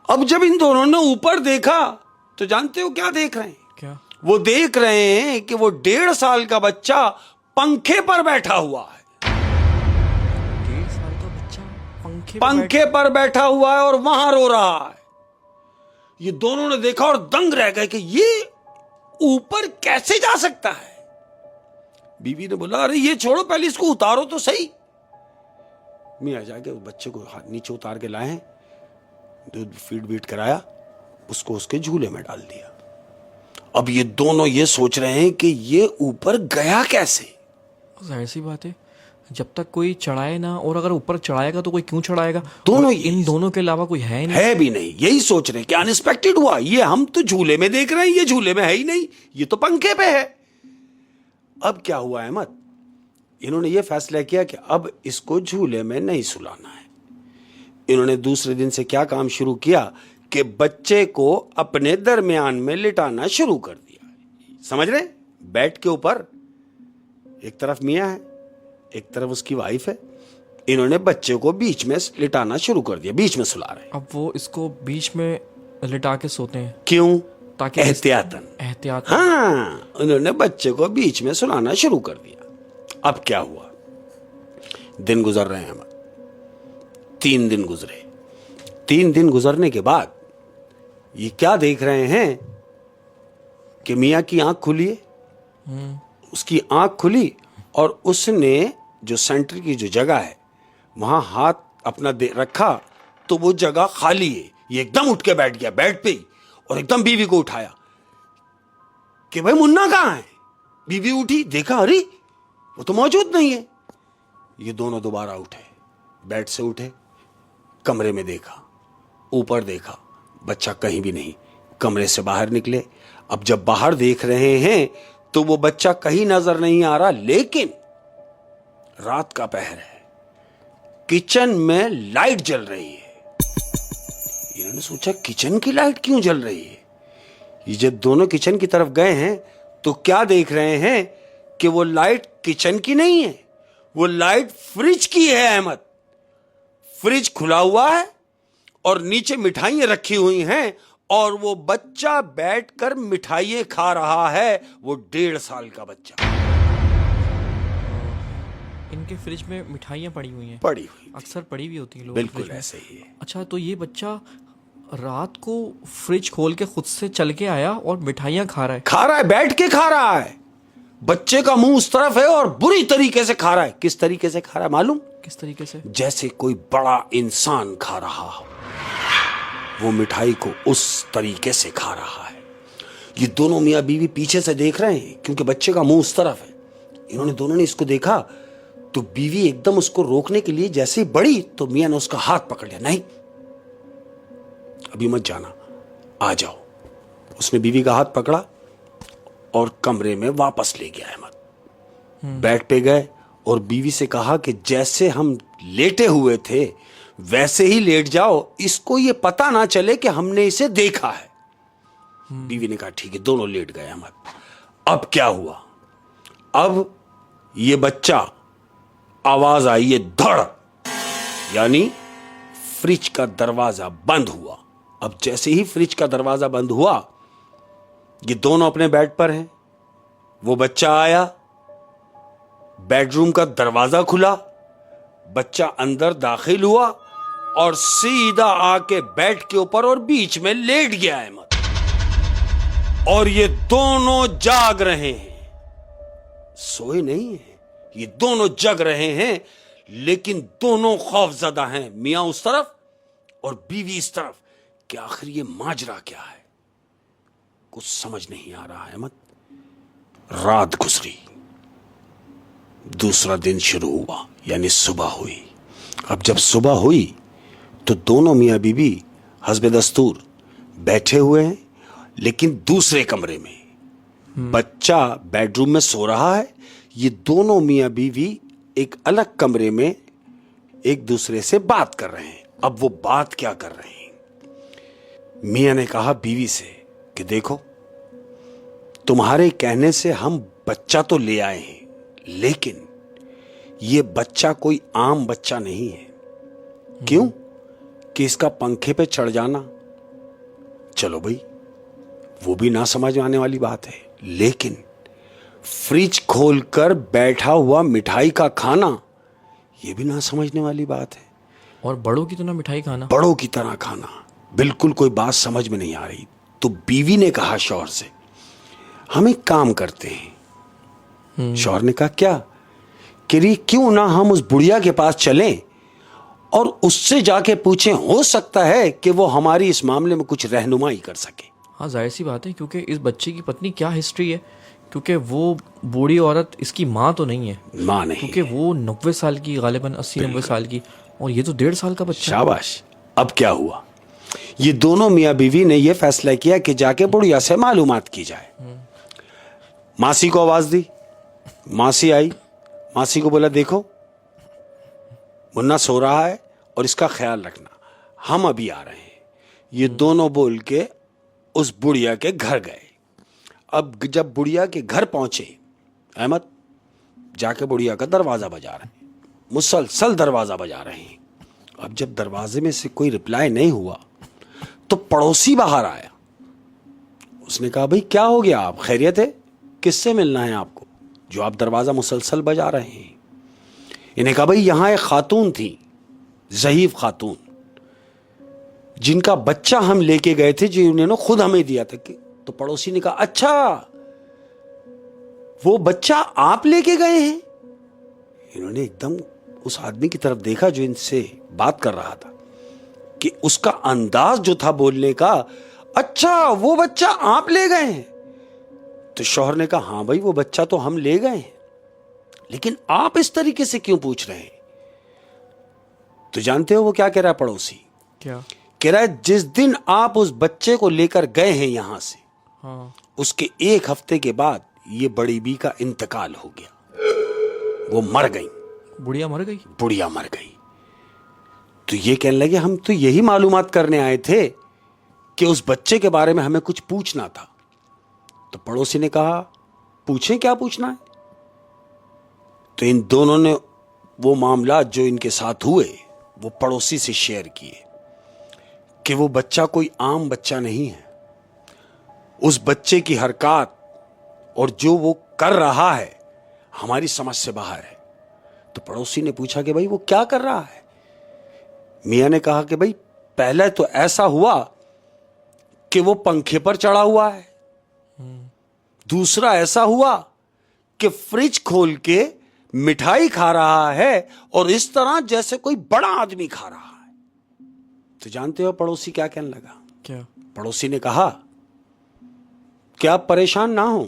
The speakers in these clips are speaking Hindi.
अब जब इन दोनों ने ऊपर देखा तो जानते हो क्या देख रहे हैं? क्या? वो देख रहे हैं कि वो 1.5 साल का बच्चा पंखे पर बैठा हुआ है। 1.5 साल का बच्चा पंखे पर बैठा हुआ है और वहां रो रहा है। ये दोनों ने देखा और दंग रह गए कि ये ऊपर कैसे जा सकता है। बीवी ने बोला, अरे ये छोड़ो, पहले इसको उतारो तो सही। मियां जाके उस बच्चे को नीचे उतार के लाए, दूध फीड बीट कराया, उसको उसके झूले में डाल दिया। अब ये दोनों ये सोच रहे हैं कि ये ऊपर गया कैसे। जाहिर सी बात है, जब तक कोई चढ़ाए ना, और अगर ऊपर चढ़ाएगा तो कोई क्यों चढ़ाएगा? दोनों इन दोनों के अलावा कोई है नहीं। है भी नहीं, यही सोच रहे हैं कि अनएक्सपेक्टेड हुआ। ये हम तो झूले में देख रहे हैं, ये झूले में है ही नहीं, ये तो पंखे पे है। अब क्या हुआ अहमद, इन्होंने ये फैसला किया कि अब इसको झूले में नहीं सुलाना है। इन्होंने दूसरे दिन से क्या काम शुरू किया कि बच्चे को अपने दरमियान में लिटाना शुरू कर दिया। समझ रहे? बेड के ऊपर एक तरफ मियां है, एक तरफ उसकी वाइफ है। इन्होंने बच्चे को बीच में लिटाना शुरू कर दिया, बीच में सुला रहे हैं। अब वो इसको बीच में लिटा के सोते हैं। क्यों? ताकि एहतियातन। हाँ, उन्होंने बच्चे को बीच में सुलाना शुरू कर दिया। अब क्या हुआ, दिन गुजर रहे हैं हम, 3 दिन गुजरे। 3 दिन गुजरने के बाद ये क्या देख रहे हैं कि मियां की आंख खुली है। उसकी आंख खुली और उसने जो सेंटर की जो जगह है वहां हाथ अपना दे रखा तो वो जगह खाली है। ये एकदम उठ के बैठ गया बेड पे ही और एकदम बीवी को उठाया कि भाई मुन्ना कहां है। बीवी उठी, देखा, अरे वो तो मौजूद नहीं है। ये दोनों दोबारा उठे, बेड से उठे, कमरे में देखा, ऊपर देखा, बच्चा कहीं भी नहीं। कमरे से बाहर निकले। अब जब बाहर देख रहे हैं तो वो बच्चा कहीं नजर नहीं आ रहा, लेकिन रात का पहर है, किचन में लाइट जल रही है। इन्होंने सोचा किचन की लाइट क्यों जल रही है। ये जब दोनों किचन की तरफ गए हैं तो क्या देख रहे हैं कि वो लाइट किचन की नहीं है, वो लाइट फ्रिज की है अहमद। फ्रिज खुला हुआ है और नीचे मिठाइयां रखी हुई हैं और वो बच्चा बैठकर मिठाइयां खा रहा है। वो 1.5 साल का बच्चा। इनके फ्रिज में मिठाइयाँ पड़ी हुई हैं। पड़ी हुई, अक्सर पड़ी भी होती हैं लोग। बिल्कुल ऐसे ही है। अच्छा, तो ये बच्चा रात को फ्रिज खोल के खुद से चल के आया और मिठाइयाँ खा रहा है। बैठ के खा रहा है। बच्चे का मुंह उस तरफ है और बुरी तरीके से खा रहा है। किस तरीके से खा रहा है मालूम? किस तरीके से? जैसे कोई बड़ा इंसान खा रहा हो, वो मिठाई को उस तरीके से खा रहा है। ये दोनों मियां बीवी पीछे से देख रहे हैं क्योंकि बच्चे का मुंह उस तरफ है। इन्होंने दोनों ने इसको देखा तो बीवी एकदम उसको रोकने के लिए जैसे ही बढ़ी तो मियां ने उसका हाथ पकड़ लिया। नहीं, अभी मत जाना, आ जाओ। उसने बीवी का हाथ पकड़ा और कमरे में वापस ले गया अहमद। बेड पे गए और बीवी से कहा कि जैसे हम लेटे हुए थे वैसे ही लेट जाओ, इसको ये पता ना चले कि हमने इसे देखा है। बीवी ने कहा ठीक है, दोनों लेट गए अहमद। अब क्या हुआ, अब ये बच्चा, आवाज आई है धड़, यानी फ्रिज का दरवाजा बंद हुआ। अब जैसे ही फ्रिज का दरवाजा बंद हुआ, ये दोनों अपने बेड पर हैं। वो बच्चा आया, बेडरूम का दरवाजा खुला, बच्चा अंदर दाखिल हुआ और सीधा आके बेड के ऊपर और बीच में लेट गया अहमद। और ये दोनों जाग रहे हैं, सोए नहीं हैं। ये दोनों जग रहे हैं लेकिन दोनों खौफजदा हैं। मियां उस तरफ और बीवी इस तरफ कि आखिर ये माजरा क्या है, कुछ समझ नहीं आ रहा है अहमद। रात गुजरी, दूसरा दिन शुरू हुआ, यानी सुबह हुई। अब जब सुबह हुई तो दोनों मियां बीवी हस्बे दस्तूर बैठे हुए हैं, लेकिन दूसरे कमरे में। बच्चा बेडरूम में सो रहा है, ये दोनों मियां बीवी एक अलग कमरे में एक दूसरे से बात कर रहे हैं। अब वो बात क्या कर रहे हैं, मियां ने कहा बीवी से कि देखो, तुम्हारे कहने से हम बच्चा तो ले आए हैं, लेकिन ये बच्चा कोई आम बच्चा नहीं है। क्यों? कि इसका पंखे पे चढ़ जाना, चलो भाई, वो भी ना समझ में आने वाली बात है, लेकिन फ्रिज खोलकर बैठा हुआ मिठाई का खाना, ये भी ना समझने वाली बात है। और बड़ों की तरह मिठाई खाना, बड़ों की तरह खाना, बिल्कुल कोई बात समझ में नहीं आ रही। तो बीवी ने कहा शौहर से, हम एक काम करते हैं। शौहर ने कहा क्या? कि री क्यों ना हम उस बुढ़िया के पास चलें और उससे जाके पूछें, हो सकता है कि वो हमारी इस मामले में कुछ रहनुमाई कर सके। हाँ जाहिर सी बात है, क्योंकि इस बच्चे की पत्नी क्या हिस्ट्री है, क्योंकि वो बूढ़ी औरत इसकी माँ तो नहीं है, माँ नहीं, क्योंकि वो 90 साल की, गालिबन 80-90 साल की, और ये तो 1.5 साल का बच्चा। शाबाश। अब क्या हुआ, ये दोनों मियाँ बीवी ने यह फैसला किया कि जाके बुढ़िया से मालूमात की जाए। मासी को आवाज दी, मासी आई, मासी को बोला देखो मुन्ना सो रहा है और इसका ख्याल रखना, हम अभी आ रहे हैं। ये दोनों बोल के उस बुढ़िया के घर गए। अब जब बुढ़िया के घर पहुंचे, अहमद जाके बुढ़िया का दरवाजा बजा रहे हैं, मुसलसल दरवाजा बजा रहे हैं। अब जब दरवाजे में से कोई रिप्लाई नहीं हुआ तो पड़ोसी बाहर आया। उसने कहा भाई क्या हो गया, आप खैरियत है, किससे मिलना है आपको जो आप दरवाजा मुसलसल बजा रहे हैं? इन्हें कहा भाई यहां एक खातून थी, ज़हीफ खातून, जिनका बच्चा हम लेके गए थे, जो उन्होंने खुद हमें दिया था। तो पड़ोसी ने कहा अच्छा वो बच्चा आप लेके गए हैं? इन्होंने एकदम उस आदमी की तरफ देखा जो इनसे बात कर रहा था, कि उसका अंदाज जो था बोलने का, अच्छा वो बच्चा आप ले गए हैं? तो शौहर ने कहा हां भाई वो बच्चा तो हम ले गए हैं, लेकिन आप इस तरीके से क्यों पूछ रहे हैं? तो जानते हो वो क्या कह रहा है पड़ोसी? क्या कह रहा है जिस दिन आप उस बच्चे को लेकर गए हैं यहां से, हाँ, उसके 1 हफ्ते के बाद ये बड़ी बी का इंतकाल हो गया, वो मर गई, बुढ़िया मर गई। बुढ़िया मर गई। तो ये कहने लगे हम तो यही मालूमात करने आए थे कि उस बच्चे के बारे में हमें कुछ पूछना था। तो पड़ोसी ने कहा पूछें, क्या पूछना है? तो इन दोनों ने वो मामला जो इनके साथ हुए वो पड़ोसी से शेयर किए कि वो बच्चा कोई आम बच्चा नहीं है, उस बच्चे की हरकत और जो वो कर रहा है हमारी समझ से बाहर है। तो पड़ोसी ने पूछा कि भाई वो क्या कर रहा है? मियां ने कहा कि भाई पहले तो ऐसा हुआ कि वो पंखे पर चढ़ा हुआ है, दूसरा ऐसा हुआ कि फ्रिज खोल के मिठाई खा रहा है और इस तरह जैसे कोई बड़ा आदमी खा रहा है। तो जानते हो पड़ोसी क्या कहने लगा? क्या? पड़ोसी ने कहा कि आप परेशान ना हो,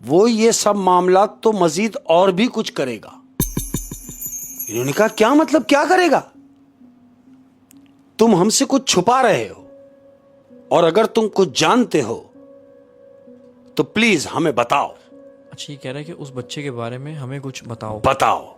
वो ये सब मामला तो मजीद और भी कुछ करेगा। इन्होंने कहा क्या मतलब, क्या करेगा? तुम हमसे कुछ छुपा रहे हो, और अगर तुम कुछ जानते हो तो प्लीज हमें बताओ। अच्छा ये कह रहा है कि उस बच्चे के बारे में हमें कुछ बताओ। बताओ।